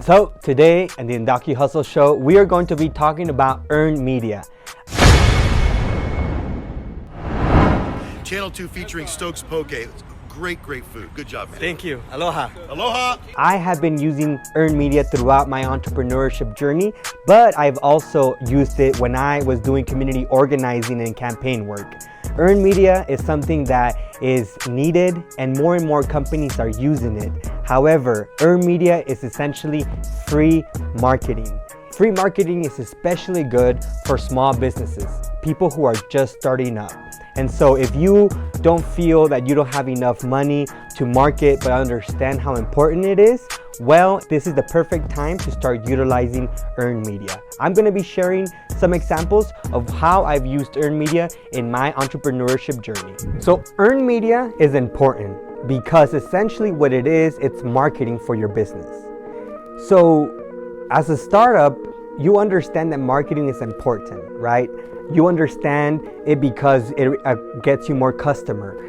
So today in the Indaki Hustle Show, we are going to be talking about earned media. Channel 2 featuring Stokes Poke. Great food. Good job, man. Thank you. Aloha. Aloha. I have been using earned media throughout my entrepreneurship journey, but I've also used it when I was doing community organizing and campaign work. Earned media is something that is needed and more companies are using it. However, earned media is essentially free marketing. Free marketing is especially good for small businesses, people who are just starting up. And so if you don't feel that you don't have enough money to market but understand how important it is, well, this is the perfect time to start utilizing earned media. I'm going to be sharing some examples of how I've used earned media in my entrepreneurship journey. So earned media is important because essentially what it is, it's marketing for your business. So as a startup, you understand that marketing is important, right? You understand it because it gets you more customers.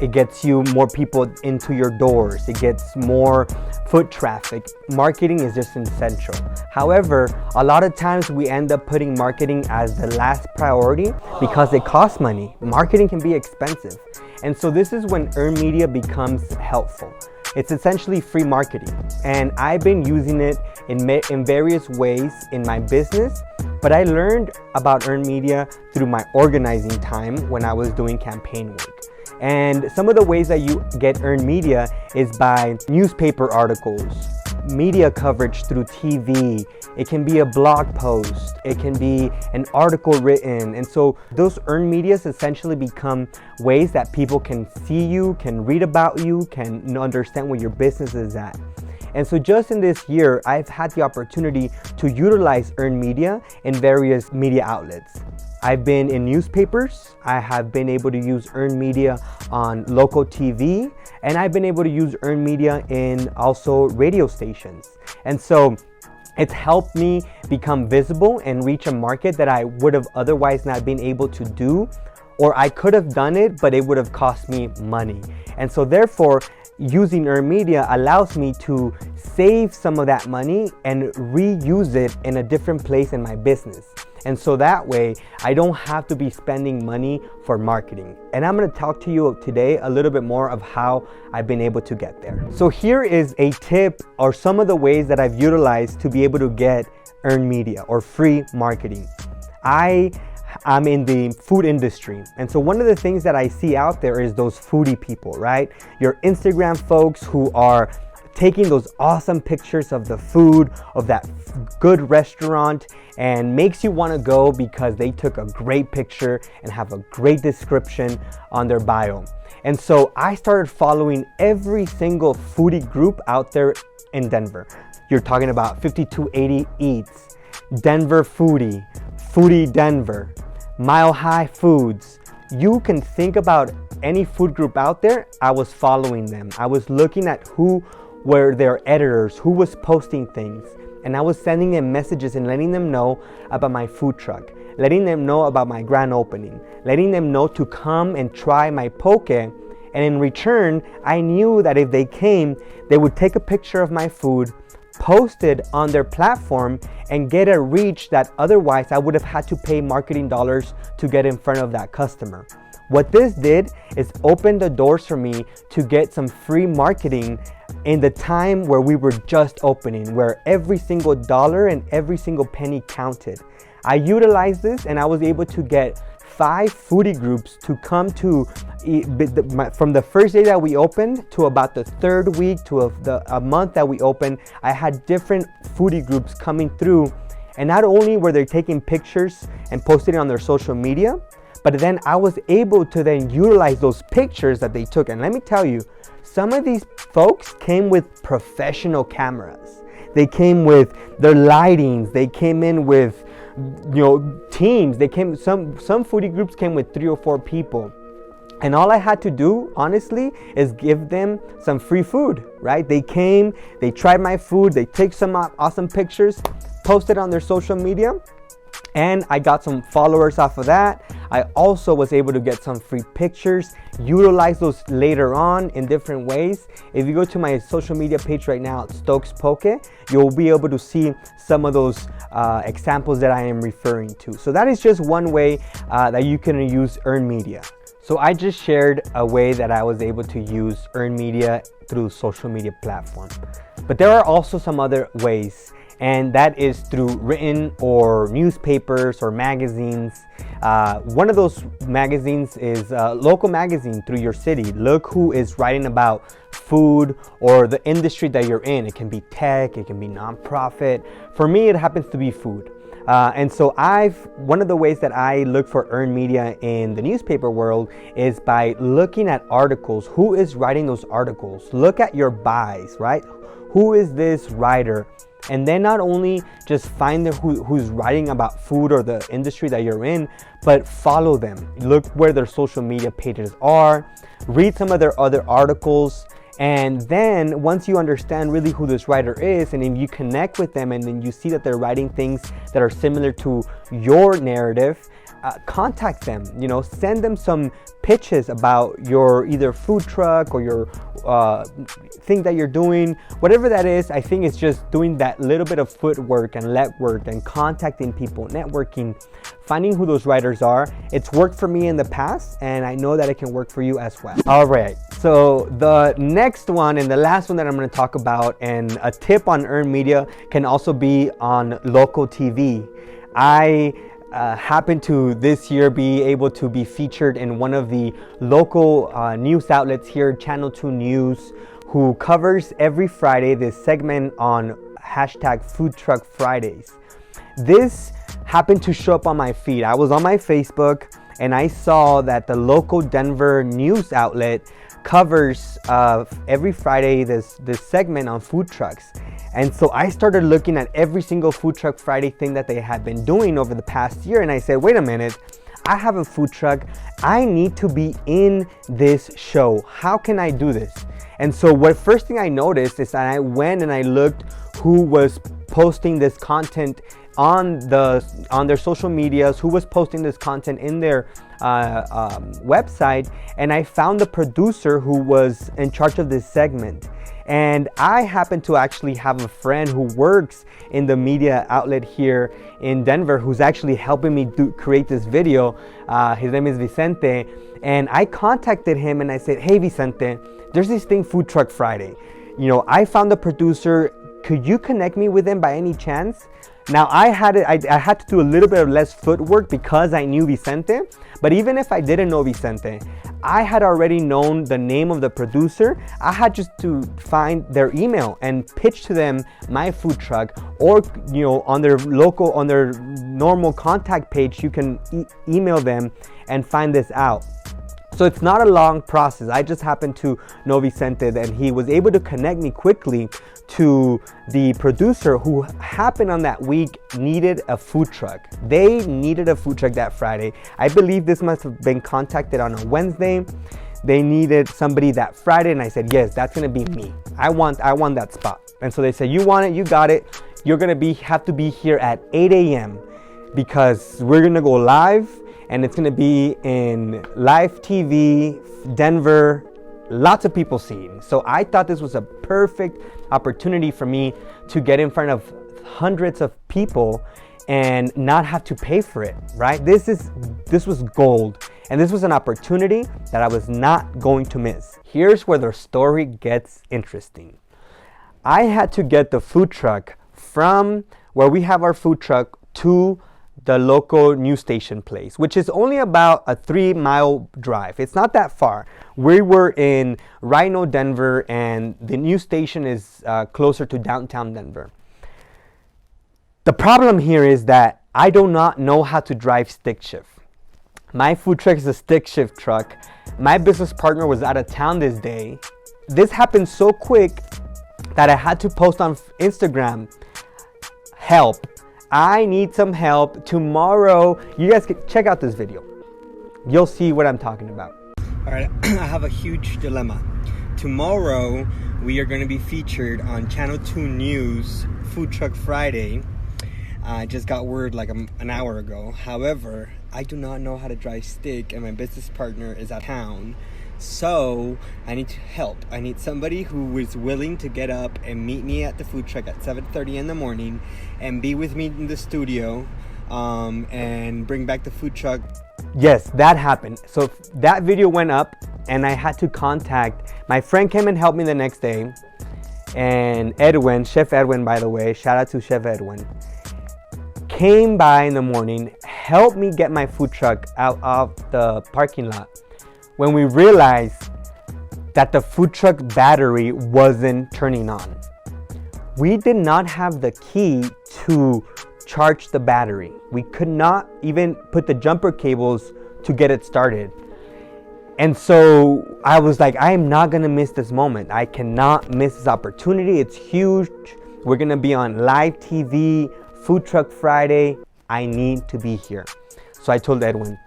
It gets you more people into your doors. It gets more foot traffic. Marketing is just essential. However, a lot of times we end up putting marketing as the last priority because it costs money. Marketing can be expensive. And so this is when earned media becomes helpful. It's essentially free marketing, and I've been using it in various ways in my business, but I learned about earned media through my organizing time when I was doing campaign work. And some of the ways that you get earned media is by newspaper articles, media coverage through TV. It can be a blog post. It can be an article written. And so those earned medias essentially become ways that people can see you, can read about you, can understand where your business is at. And so just in this year, I've had the opportunity to utilize earned media in various media outlets. I've been in newspapers, I have been able to use earned media on local TV, and I've been able to use earned media in also radio stations. And so it's helped me become visible and reach a market that I would have otherwise not been able to do, or I could have done it, but it would have cost me money. And so therefore, using earned media allows me to save some of that money and reuse it in a different place in my business. And so that way, I don't have to be spending money for marketing. And I'm gonna talk to you today a little bit more of how I've been able to get there. So here is a tip or some of the ways that I've utilized to be able to get earned media or free marketing. I'm in the food industry. And so one of the things that I see out there is those foodie people, right? Your Instagram folks who are taking those awesome pictures of the food, of that good restaurant, and makes you want to go because they took a great picture and have a great description on their bio. And so I started following every single foodie group out there in Denver. You're talking about 5280 Eats, Denver Foodie, Foodie Denver, Mile High Foods. You can think about any food group out there. I was following them. I was looking at who were their editors, who was posting things. And I was sending them messages and letting them know about my food truck, letting them know about my grand opening, letting them know to come and try my poke. And in return, I knew that if they came, they would take a picture of my food, post it on their platform, and get a reach that otherwise I would have had to pay marketing dollars to get in front of that customer. What this did is open the doors for me to get some free marketing in the time where we were just opening, where every single dollar and every single penny counted. I utilized this and I was able to get 5 foodie groups to come to from the first day that we opened to about the 3rd week to a month that we opened. I had different foodie groups coming through, and not only were they taking pictures and posting it on their social media, but then I was able to then utilize those pictures that they took. And let me tell you, some of these folks came with professional cameras. They came with their lightings. They came in with, teams. Some foodie groups came with 3 or 4 people. And all I had to do, honestly, is give them some free food, right? They came, they tried my food, they took some awesome pictures, posted on their social media, And I got some followers off of that. I also was able to get some free pictures, utilize those later on in different ways. If you go to my social media page right now, Stokes Poke, you'll be able to see some of those examples that I am referring to. So that is just one way that you can use earned media. So I just shared a way that I was able to use earned media through social media platform. But there are also some other ways, and that is through written or newspapers or magazines. One of those magazines is a local magazine through your city. Look who is writing about food or the industry that you're in. It can be tech, it can be nonprofit. For me, it happens to be food. And so one of the ways that I look for earned media in the newspaper world is by looking at articles. Who is writing those articles? Look at your buys, right? Who is this writer? And then not only just find who's writing about food or the industry that you're in, but follow them. Look where their social media pages are, read some of their other articles, and then once you understand really who this writer is, and if you connect with them and then you see that they're writing things that are similar to your narrative, contact them, send them some pitches about your either food truck or your thing that you're doing, whatever that is. I think it's just doing that little bit of footwork and legwork and contacting people, networking, finding who those writers are. It's worked for me in the past, and I know that it can work for you as well. All right, so the next one and the last one that I'm going to talk about, and a tip on earned media, can also be on local TV. I happened to this year be able to be featured in one of the local news outlets here, Channel 2 News, who covers every Friday this segment on hashtag Food Truck Fridays. This happened to show up on my feed. I was on my Facebook and I saw that the local Denver news outlet covers every Friday this segment on food trucks. And so I started looking at every single Food Truck Friday thing that they had been doing over the past year. And I said, wait a minute, I have a food truck. I need to be in this show. How can I do this? And so first thing I noticed is that I went and I looked who was posting this content on their social medias, who was posting this content in their website. And I found the producer who was in charge of this segment. And I happen to actually have a friend who works in the media outlet here in Denver who's actually helping me create this video. His name is Vicente. And I contacted him and I said, hey Vicente, there's this thing, Food Truck Friday. I found the producer. Could you connect me with him by any chance? Now I had to do a little bit of less footwork because I knew Vicente, but even if I didn't know Vicente, I had already known the name of the producer. I had just to find their email and pitch to them my food truck, or on their normal contact page, you can email them and find this out. So it's not a long process. I just happened to know Vicente, and he was able to connect me quickly to the producer who happened on that week needed a food truck. They needed a food truck that Friday. I believe this must have been contacted on a Wednesday. They needed somebody that Friday, and I said, yes, that's gonna be me. I want that spot. And so they said, you want it, you got it. You're gonna have to be here at 8 a.m. because we're gonna go live, and it's gonna be in live TV, Denver, lots of people seeing. So I thought this was a perfect opportunity for me to get in front of hundreds of people and not have to pay for it, right? This was gold, and this was an opportunity that I was not going to miss. Here's where the story gets interesting. I had to get the food truck from where we have our food truck to the local news station place, which is only about a 3-mile drive. It's not that far. We were in Rhino, Denver, and the news station is closer to downtown Denver. The problem here is that I do not know how to drive stick shift. My food truck is a stick shift truck. My business partner was out of town this day. This happened so quick that I had to post on Instagram, help. I need some help. Tomorrow, you guys can check out this video. You'll see what I'm talking about. All right, I have a huge dilemma. Tomorrow, we are going to be featured on Channel 2 News Food Truck Friday. I just got word like an hour ago. However, I do not know how to drive stick, and my business partner is out of town. So I need help. I need somebody who is willing to get up and meet me at the food truck at 7:30 in the morning and be with me in the studio and bring back the food truck. Yes, that happened. So that video went up and I had to contact, my friend came and helped me the next day. And Edwin, Chef Edwin, by the way, shout out to Chef Edwin, came by in the morning, helped me get my food truck out of the parking lot when we realized that the food truck battery wasn't turning on. We did not have the key to charge the battery. We could not even put the jumper cables to get it started. And so I was like, I am not gonna miss this moment. I cannot miss this opportunity. It's huge. We're gonna be on live TV, Food Truck Friday. I need to be here. So I told Edwin,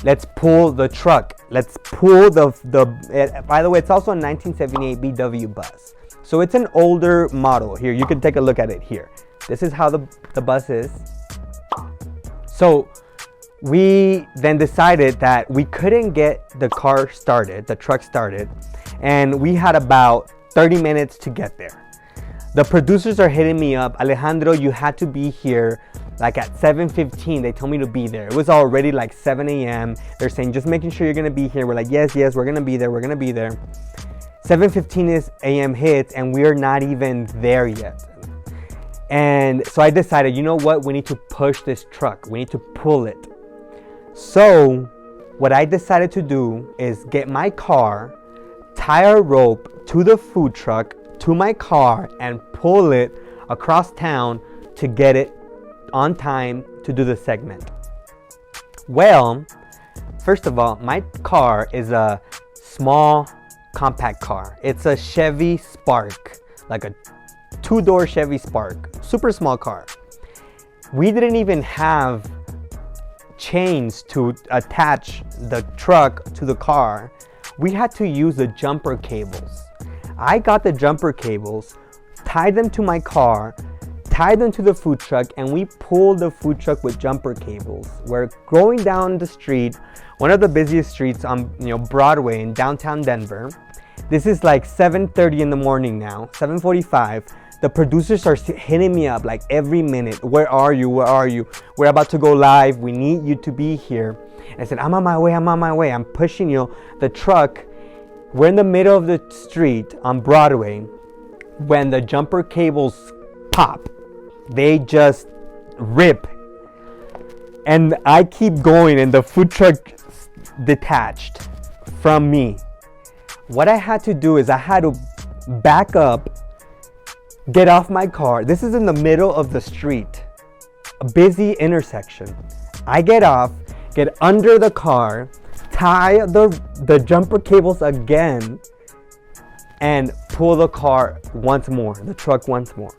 let's pull the truck. Let's pull by the way, it's also a 1978 VW bus. So it's an older model. Here, you can take a look at it here. This is how the bus is. So we then decided that we couldn't get the car started, the truck started, and we had about 30 minutes to get there. The producers are hitting me up. Alejandro, you had to be here like at 7:15. They told me to be there. It was already like 7 a.m. They're saying, just making sure you're gonna be here. We're like, yes, we're gonna be there. 7:15 a.m. hits and we are not even there yet. And so I decided, you know what? We need to push this truck. We need to pull it. So what I decided to do is get my car, tie a rope to the food truck, to my car, and pull it across town to get it on time to do the segment. Well, first of all, my car is a small compact car. It's a Chevy Spark, like a 2-door Chevy Spark, super small car. We didn't even have chains to attach the truck to the car. We had to use the jumper cables. I got the jumper cables, tied them to my car, tied them to the food truck, and we pulled the food truck with jumper cables. We're going down the street, one of the busiest streets on Broadway in downtown Denver. This is like 7:30 in the morning now, 7:45. The producers are hitting me up like every minute. Where are you? We're about to go live. We need you to be here. And I said, I'm on my way. I'm pushing the truck. We're in the middle of the street on Broadway when the jumper cables pop. They just rip. And I keep going and the food truck detached from me. What I had to do is I had to back up, get off my car. This is in the middle of the street, a busy intersection. I get off, get under the car, tie the jumper cables again, and pull the car once more, the truck once more.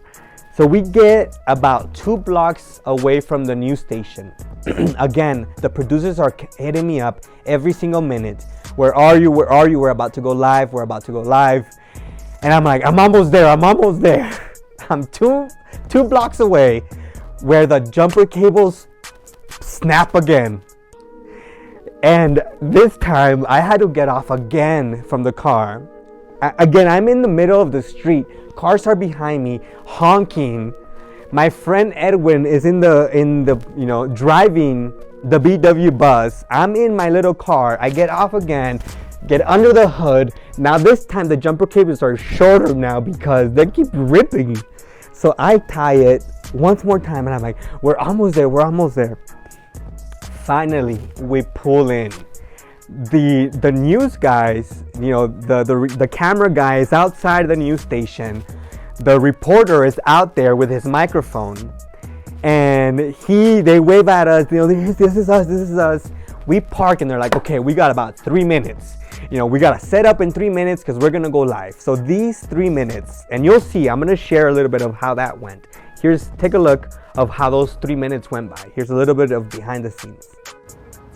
So we get about 2 blocks away from the news station. Again, the producers are hitting me up every single minute. Where are you? We're about to go live. And I'm like, I'm almost there. I'm two blocks away where the jumper cables snap again. And this time I had to get off again from the car. Again, I'm in the middle of the street. Cars are behind me, honking. My friend Edwin is in the driving the VW bus. I'm in my little car. I get off again, get under the hood. Now this time the jumper cables are shorter now because they keep ripping. So I tie it once more time and I'm like, we're almost there. Finally, we pull in. The news guys, the camera guy is outside the news station. The reporter is out there with his microphone. And they wave at us, this is us. We park and they're like, okay, we got about 3 minutes. We got to set up in 3 minutes because we're going to go live. So these 3 minutes, and you'll see, I'm going to share a little bit of how that went. Take a look of how those 3 minutes went by. Here's a little bit of behind the scenes.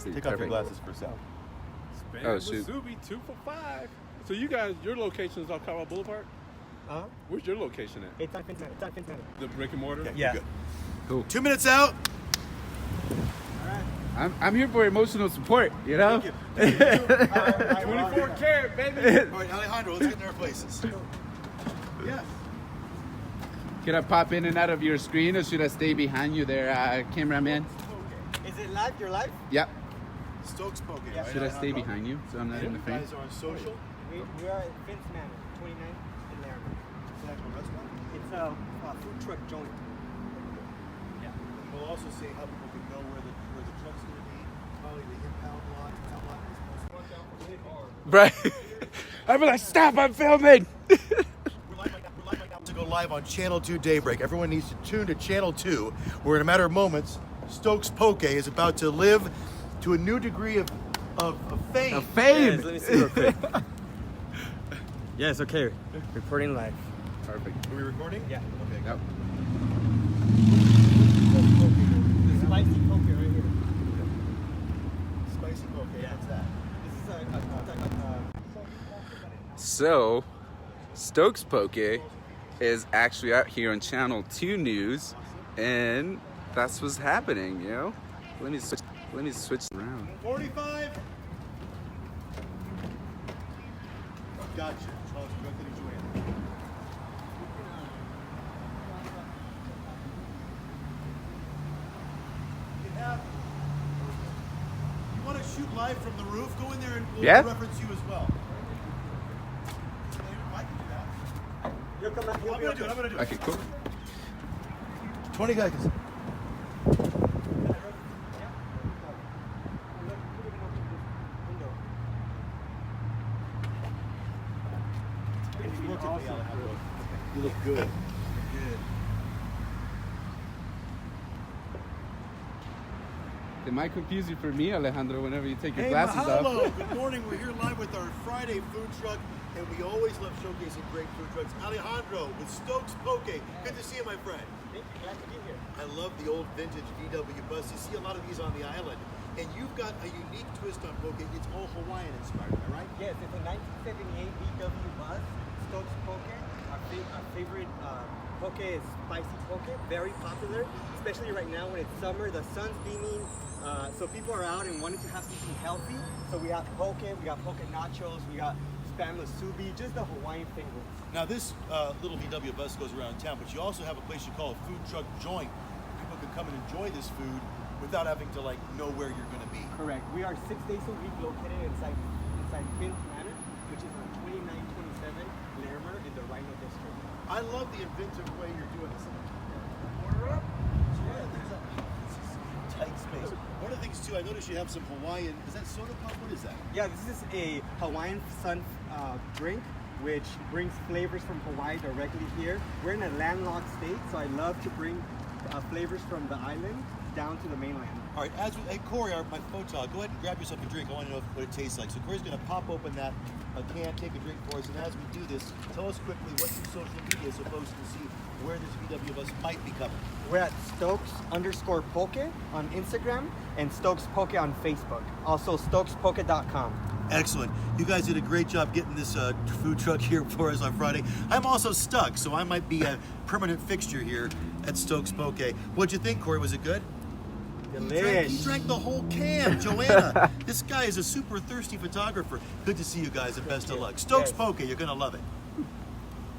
Take off your glasses for Sal. Shoot. Subi 2 for $5. So you guys, your location is on Colorado Boulevard? Where's your location at? It's on Cincinnati. The brick and mortar? Okay, Yeah. good. Cool. 2 minutes out. I'm here for emotional support, you know? Thank you. 24 karat, baby. All right, Alejandro, let's get in our places. Yeah. Can I pop in and out of your screen, or should I stay behind you there, cameraman? Is it live? You're live? Yep. Stokes Poke. Yeah. Right, Should I stay Alejandro? behind you so I'm not in the You frame? guys are on social. We are at Vince Manor, 29th and Larimer. Is that a restaurant? It's a food truck joint. Yeah. We'll also say how people can know where the truck's going to be. Probably the impound lot. Right. I'd be like, stop, I'm filming. We're live right now to go live on Channel 2 Daybreak. Everyone needs to tune to Channel 2, where in a matter of moments, Stokes Poke is about to live to a new degree of fame. A fame. Yes, let me see real quick. Yes, okay. Recording live. Perfect. Are we recording? Yeah. Okay. Yep. The spicy poke right here. Spicy Poke. Yeah. What's that? This is So, Stokes Poke is actually out here on Channel 2 News, and that's what's happening, you know? Let me switch around. 45. Gotcha. Charles, go ahead and join in. You want to shoot live from the roof? Go in there and we'll Yeah. reference you as well. I can do that. You'll come out. I'm gonna do it. Okay, cool. 20 guys. You look good. It might confuse you for me, Alejandro, whenever you take your Hey, glasses mahalo. off. Good morning. We're here live with our Friday food truck, and we always love showcasing great food trucks. Alejandro with Stokes Poke. Good to see you, my friend. Thank you. Glad to be here. I love the old vintage VW bus. You see a lot of these on the island, and you've got a unique twist on Poke. It's all Hawaiian inspired, am I right? Yes, it's a 1978 VW bus, Stokes Poke. Our favorite poke is spicy poke, very popular, especially right now when it's summer, the sun's beaming, so people are out and wanting to have something healthy. So we have poke, we got poke nachos, we got spam musubi, just the Hawaiian favorites. Now this little VW bus goes around town, but you also have a place you call a food truck joint. People can come and enjoy this food without having to know where you're going to be. Correct. We are 6 days a week located inside Vince Manor, which is on 2927 Larimer in the Rhino District. I love the inventive way you're doing this. Order up. Yeah, there's a tight space. One of the things too, I noticed you have some Hawaiian. Is that soda pop? What is that? Yeah, this is a Hawaiian Sun drink, which brings flavors from Hawaii directly here. We're in a landlocked state, so I love to bring flavors from the island down to the mainland. All right, hey Corey, my photog, go ahead and grab yourself a drink. I want to know what it tastes like. So Corey's going to pop open that can, take a drink for us, and as we do this, tell us quickly what's your social media so folks can see where this VW bus might be coming. We're at Stokes_Poke on Instagram and Stokes Poke on Facebook. Also StokesPoke.com. Excellent. You guys did a great job getting this food truck here for us on Friday. I'm also stuck, so I might be a permanent fixture here at Stokes Poke. What'd you think, Corey? Was it good? He drank the whole can, Joanna. This guy is a super thirsty photographer. Good to see you guys, and best of luck. Stokes Poke, you're gonna love it.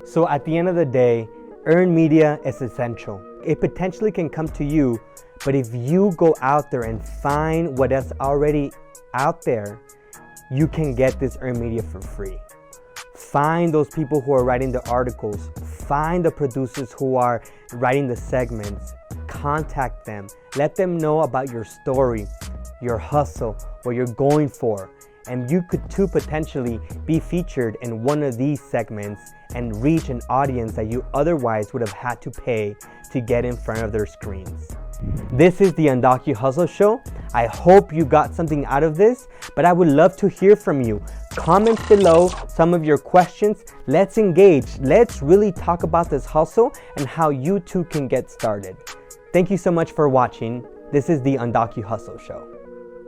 So at the end of the day, earned media is essential. It potentially can come to you, but if you go out there and find what is already out there, you can get this earned media for free. Find those people who are writing the articles. Find the producers who are writing the segments. Contact them. Let them know about your story, your hustle, what you're going for. And you could too potentially be featured in one of these segments and reach an audience that you otherwise would have had to pay to get in front of their screens. This is the Undocu Hustle Show. I hope you got something out of this, but I would love to hear from you. Comment below some of your questions. Let's engage. Let's really talk about this hustle and how you too can get started. Thank you so much for watching. This is the Undocu Hustle Show.